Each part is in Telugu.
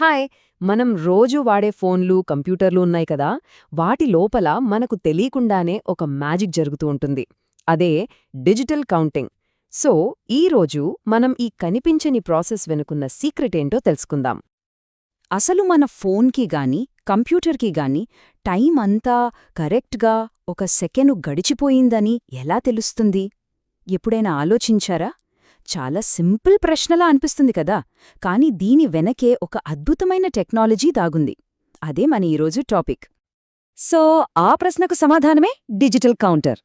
హాయ్. మనం రోజు వాడే ఫోన్లు కంప్యూటర్లు ఉన్నాయి కదా, వాటి లోపల మనకు తెలియకుండానే ఒక మ్యాజిక్ జరుగుతూ ఉంటుంది. అదే డిజిటల్ కౌంటింగ్. సో ఈరోజు మనం ఈ కనిపించని ప్రాసెస్ వెనుకున్న సీక్రెట్ ఏంటో తెలుసుకుందాం. అసలు మన ఫోన్కి గాని కంప్యూటర్కి గాని టైం అంతా కరెక్ట్గా ఒక సెకెను గడిచిపోయిందని ఎలా తెలుస్తుంది? ఎప్పుడైనా ఆలోచించారా? చాలా సింపుల్ ప్రశ్నలా అనిపిస్తుంది కదా, కాని దీని వెనకే ఒక అద్భుతమైన టెక్నాలజీ దాగుంది. అదే మన ఈరోజు టాపిక్. సో ఆ ప్రశ్నకు సమాధానమే డిజిటల్ కౌంటర్.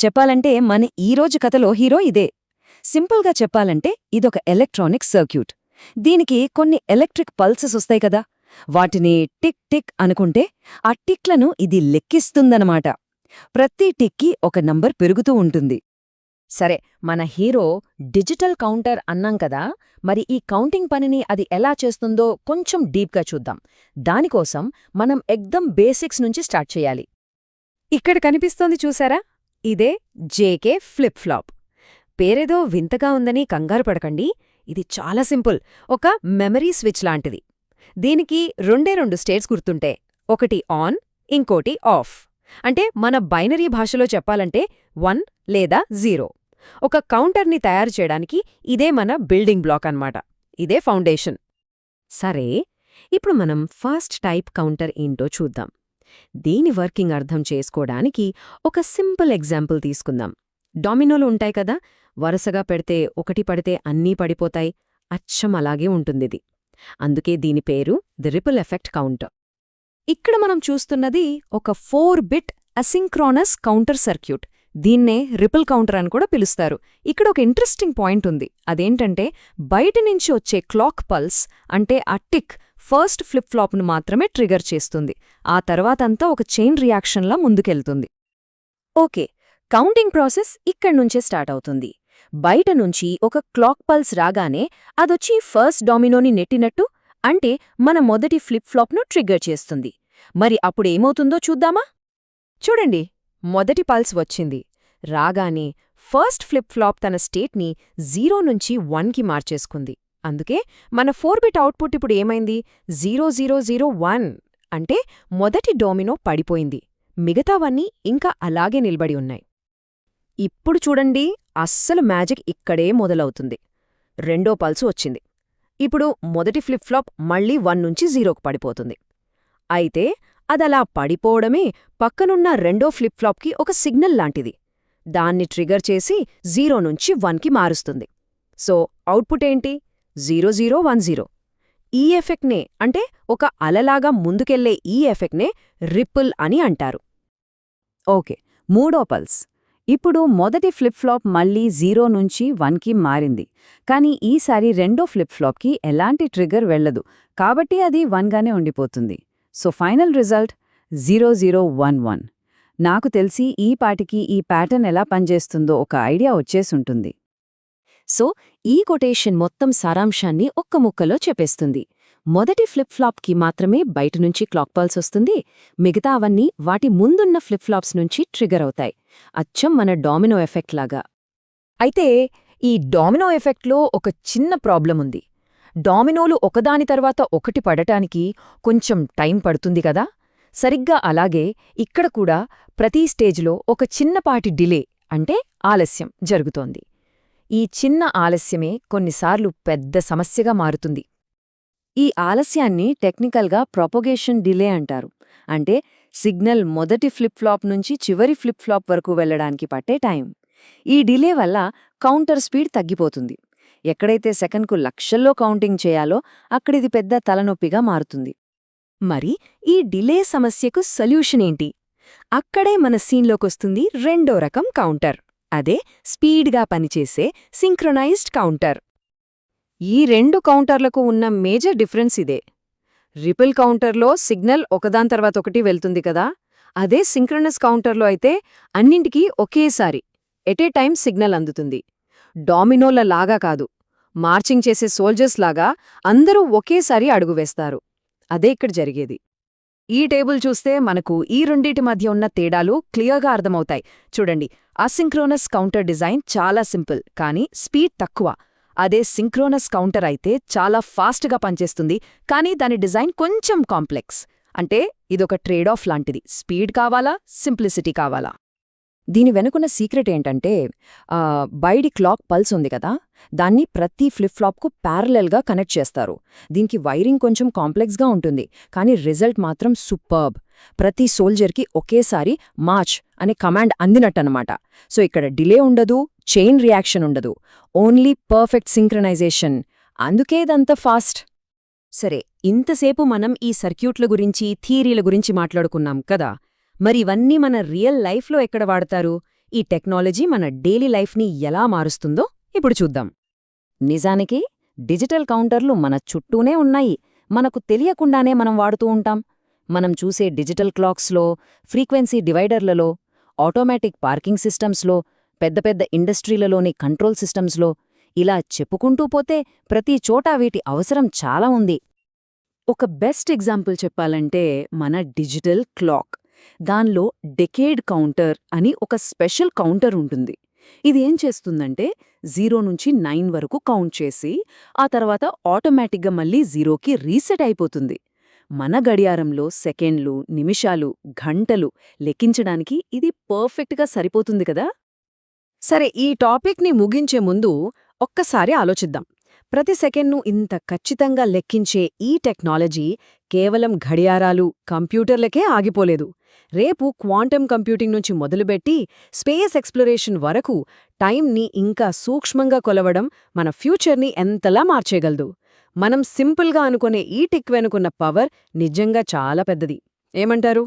చెప్పాలంటే మన ఈరోజు కథలో హీరో ఇదే. సింపుల్గా చెప్పాలంటే ఇదొక ఎలక్ట్రానిక్ సర్క్యూట్. దీనికి కొన్ని ఎలక్ట్రిక్ పల్సెస్ వస్తాయి కదా, వాటిని టిక్ టిక్ అనుకుంటే ఆ టిక్లను ఇది లెక్కిస్తుందన్నమాట. ప్రతి టిక్కి ఒక నంబర్ పెరుగుతూ ఉంటుంది. సరే, మన హీరో డిజిటల్ కౌంటర్ అన్నాం కదా, మరి ఈ కౌంటింగ్ పనిని అది ఎలా చేస్తుందో కొంచెం డీప్గా చూద్దాం. దానికోసం మనం ఎగ్దమ్ బేసిక్స్ నుంచి స్టార్ట్ చేయాలి. ఇక్కడ కనిపిస్తోంది చూసారా, ఇదే జేకే ఫ్లిప్ ఫ్లాప్. పేరేదో వింతగా ఉందని కంగారు పడకండి, ఇది చాలా సింపుల్. ఒక మెమరీ స్విచ్ లాంటిది. దీనికి రెండు స్టేట్స్ గుర్తుంటే, ఒకటి ఆన్, ఇంకోటి ఆఫ్. అంటే మన బైనరీ భాషలో చెప్పాలంటే 1 లేదా 0. ఒక కౌంటర్ని తయారు చేయడానికి ఇదే మన బిల్డింగ్ బ్లాక్ అన్నమాట. ఇదే ఫౌండేషన్. సరే, ఇప్పుడు మనం ఫస్ట్ టైప్ కౌంటర్ ఏంటో చూద్దాం. దీని వర్కింగ్ అర్థం చేసుకోవడానికి ఒక సింపుల్ ఎగ్జాంపుల్ తీసుకుందాం. డామినోలు ఉంటాయి కదా, వరుసగా పెడితే ఒకటి పడితే అన్నీ పడిపోతాయి. అచ్చం అలాగే ఉంటుందిది. అందుకే దీని పేరు ది రిపుల్ ఎఫెక్ట్ కౌంటర్. ఇక్కడ మనం చూస్తున్నది ఒక 4-బిట్ అసింక్రోనస్ కౌంటర్ సర్క్యూట్. దీన్నే రిపుల్ కౌంటర్ అని కూడా పిలుస్తారు. ఇక్కడ ఒక ఇంట్రెస్టింగ్ పాయింట్ ఉంది. అదేంటంటే బయట నుంచి వచ్చే క్లాక్ పల్స్, అంటే ఆ టిక్, ఫస్ట్ ఫ్లిప్ ఫ్లాప్ను మాత్రమే ట్రిగర్ చేస్తుంది. ఆ తర్వాతంతా ఒక చైన్ రియాక్షన్లా ముందుకెళ్తుంది. ఓకే, కౌంటింగ్ ప్రాసెస్ ఇక్కడ్నుంచే స్టార్ట్ అవుతుంది. బయట నుంచి ఒక క్లాక్ పల్స్ రాగానే అదొచ్చి ఫస్ట్ డామినోని నెట్టినట్టు, అంటే మన మొదటి ఫ్లిప్ ఫ్లాప్ను ట్రిగ్గర్ చేస్తుంది. మరి అప్పుడేమవుతుందో చూద్దామా? చూడండి, మొదటి పల్స్ వచ్చింది. రాగానే ఫస్ట్ ఫ్లిప్ ఫ్లాప్ తన స్టేట్ని 0 నుంచి 1కి మార్చేసుకుంది. అందుకే మన 4-బిట్ అవుట్పుట్ ఇప్పుడు ఏమైంది? 0001. అంటే మొదటి డోమినో పడిపోయింది. మిగతావన్నీ ఇంకా అలాగే నిలబడి ఉన్నాయి. ఇప్పుడు చూడండి, అస్సలు మ్యాజిక్ ఇక్కడే మొదలవుతుంది. రెండో పల్సు వచ్చింది. ఇప్పుడు మొదటి ఫ్లిప్ ఫ్లాప్ మళ్ళీ 1 నుంచి 0కు పడిపోతుంది. అయితే అదలా పడిపోవడమే పక్కనున్న రెండో ఫ్లిప్ ఫ్లాప్కి ఒక సిగ్నల్ లాంటిది. దాన్ని ట్రిగర్ చేసి 0 నుంచి 1కి మారుస్తుంది. సో అవుట్పుట్ ఏంటి? 0010. ఈ ఎఫెక్ట్నే, అంటే ఒక అలలాగా ముందుకెళ్లే ఈ ఎఫెక్ట్నే రిపుల్ అని అంటారు. ఓకే, మూడో పల్స్. ఇప్పుడు మొదటి ఫ్లిప్ ఫ్లాప్ మళ్ళీ 0 నుంచి 1కి మారింది. కానీ ఈసారి రెండో ఫ్లిప్ ఫ్లాప్కి ఎలాంటి ట్రిగ్గర్ వెళ్లదు, కాబట్టి అది 1గానే ఉండిపోతుంది. So final result 0011. నాకు తెలిసి ఈ పాటికి ఈ ప్యాటర్న్ ఎలా పనిచేస్తుందో ఒక ఐడియా వచ్చేసుంటుంది. సో ఈ కొటేషన్ మొత్తం సారాంశాన్ని ఒక్క ముక్కలో చెప్పేస్తుంది. మొదటి ఫ్లిప్ ఫ్లాప్కి మాత్రమే బయటనుంచి క్లాక్ పల్స్ వస్తుంది. మిగతా అవన్నీ వాటి ముందున్న ఫ్లిప్ ఫ్లాప్స్ నుంచి ట్రిగర్ అవుతాయి. అచ్చం మన డామినో ఎఫెక్ట్ లాగా. అయితే ఈ డామినో ఎఫెక్ట్లో ఒక చిన్న ప్రాబ్లం ఉంది. డామినోలు ఒకదాని తర్వాత ఒకటి పడటానికి కొంచెం టైం పడుతుంది కదా. సరిగ్గా అలాగే ఇక్కడ కూడా ప్రతి స్టేజ్లో ఒక చిన్నపాటి డిలే, అంటే ఆలస్యం జరుగుతోంది. ఈ చిన్న ఆలస్యమే కొన్నిసార్లు పెద్ద సమస్యగా మారుతుంది. ఈ ఆలస్యాన్ని టెక్నికల్గా ప్రొపగేషన్ డిలే అంటారు. అంటే సిగ్నల్ మొదటి ఫ్లిప్ ఫ్లాప్ నుంచి చివరి ఫ్లిప్ ఫ్లాప్ వరకు వెళ్లడానికి పట్టే టైం. ఈ డిలే వల్ల కౌంటర్ స్పీడ్ తగ్గిపోతుంది. ఎక్కడైతే సెకన్కు లక్షల్లో కౌంటింగ్ చేయాలో అక్కడిది పెద్ద తలనొప్పిగా మారుతుంది. మరి ఈ డిలే సమస్యకు సొల్యూషన్ ఏంటి? అక్కడే మన సీన్లోకొస్తుంది రెండో రకం కౌంటర్. అదే స్పీడ్గా పనిచేసే సింక్రొనైజ్డ్ కౌంటర్. ఈ రెండు కౌంటర్లకు ఉన్న మేజర్ డిఫరెన్స్ ఇదే. రిపుల్ కౌంటర్లో సిగ్నల్ ఒకదాని తర్వాత ఒకటి వెళ్తుంది కదా, అదే సింక్రొనస్ కౌంటర్లో అయితే అన్నింటికీ ఒకేసారి ఎట్ ఏ టైం సిగ్నల్ అందుతుంది. డామినోల లాగా కాదు, మార్చింగ్ చేసే సోల్జర్స్ లాగా అందరూ ఒకేసారి అడుగువేస్తారు. అదే ఇక్కడ జరిగేది. ఈ టేబుల్ చూస్తే మనకు ఈ రెండిటి మధ్య ఉన్న తేడాలు క్లియర్గా అర్థమవుతాయి. చూడండి, అసింక్రోనస్ కౌంటర్ డిజైన్ చాలా సింపుల్, కానీ స్పీడ్ తక్కువ. అదే సింక్రోనస్ కౌంటర్ అయితే చాలా ఫాస్ట్గా పనిచేస్తుంది, కానీ దాని డిజైన్ కొంచెం కాంప్లెక్స్. అంటే ఇదొక ట్రేడ్ ఆఫ్ లాంటిది. స్పీడ్ కావాలా, సింప్లిసిటీ కావాలా? దీని వెనుకున్న సీక్రెట్ ఏంటంటే బైడి క్లాక్ పల్స్ ఉంది కదా, దాన్ని ప్రతి ఫ్లిప్ ఫ్లాప్కు ప్యారలెల్గా కనెక్ట్ చేస్తారు. దీనికి వైరింగ్ కొంచెం కాంప్లెక్స్గా ఉంటుంది, కానీ రిజల్ట్ మాత్రం సూపర్బ్. ప్రతి సోల్జర్కి ఒకేసారి మార్చ్ అనే కమాండ్ అందినట్టనమాట. సో ఇక్కడ డిలే ఉండదు, చైన్ రియాక్షన్ ఉండదు, ఓన్లీ పర్ఫెక్ట్ సింక్రనైజేషన్. అందుకే ఇదంత ఫాస్ట్. సరే, ఇంతసేపు మనం ఈ సర్క్యూట్ల గురించి, థియరీల గురించి మాట్లాడుకున్నాం కదా. మరి ఇవన్నీ మన రియల్ లైఫ్లో ఎక్కడ వాడతారు? ఈ టెక్నాలజీ మన డైలీ లైఫ్ని ఎలా మారుస్తుందో ఇప్పుడు చూద్దాం. నిజానికి డిజిటల్ కౌంటర్లు మన చుట్టూనే ఉన్నాయి, మనకు తెలియకుండానే మనం వాడుతూ ఉంటాం. మనం చూసే డిజిటల్ క్లాక్స్లో, ఫ్రీక్వెన్సీ డివైడర్లలో, ఆటోమేటిక్ పార్కింగ్ సిస్టమ్స్లో, పెద్ద పెద్ద ఇండస్ట్రీలలోని కంట్రోల్ సిస్టమ్స్లో, ఇలా చెప్పుకుంటూ పోతే ప్రతి చోటా వీటి అవసరం చాలా ఉంది. ఒక బెస్ట్ ఎగ్జాంపుల్ చెప్పాలంటే మన డిజిటల్ క్లాక్. దానిలో డెకేడ్ కౌంటర్ అని ఒక స్పెషల్ కౌంటర్ ఉంటుంది. ఇది ఏం చేస్తుందంటే 0 నుంచి 9 వరకు కౌంట్ చేసి, ఆ తర్వాత ఆటోమేటిక్గా మళ్ళీ 0కి రీసెట్ అయిపోతుంది. మన గడియారంలో సెకండ్లు, నిమిషాలు, గంటలు లెక్కించడానికి ఇది పర్ఫెక్ట్గా సరిపోతుంది కదా. సరే, ఈ టాపిక్ని ముగించే ముందు ఒక్కసారి ఆలోచిద్దాం. ప్రతి సెకండ్ను ఇంత ఖచ్చితంగా లెక్కించే ఈ టెక్నాలజీ కేవలం గడియారాలు, కంప్యూటర్లకే ఆగిపోలేదు. రేపు క్వాంటమ్ కంప్యూటింగ్ నుంచి మొదలుపెట్టి స్పేస్ ఎక్స్ప్లోరేషన్ వరకు టైంని ఇంకా సూక్ష్మంగా కొలవడం మన ఫ్యూచర్ని ఎంతలా మార్చేయగలదు. మనం సింపుల్గా అనుకునే ఈ టెక్ వెనుకున్న పవర్ నిజంగా చాలా పెద్దది. ఏమంటారు?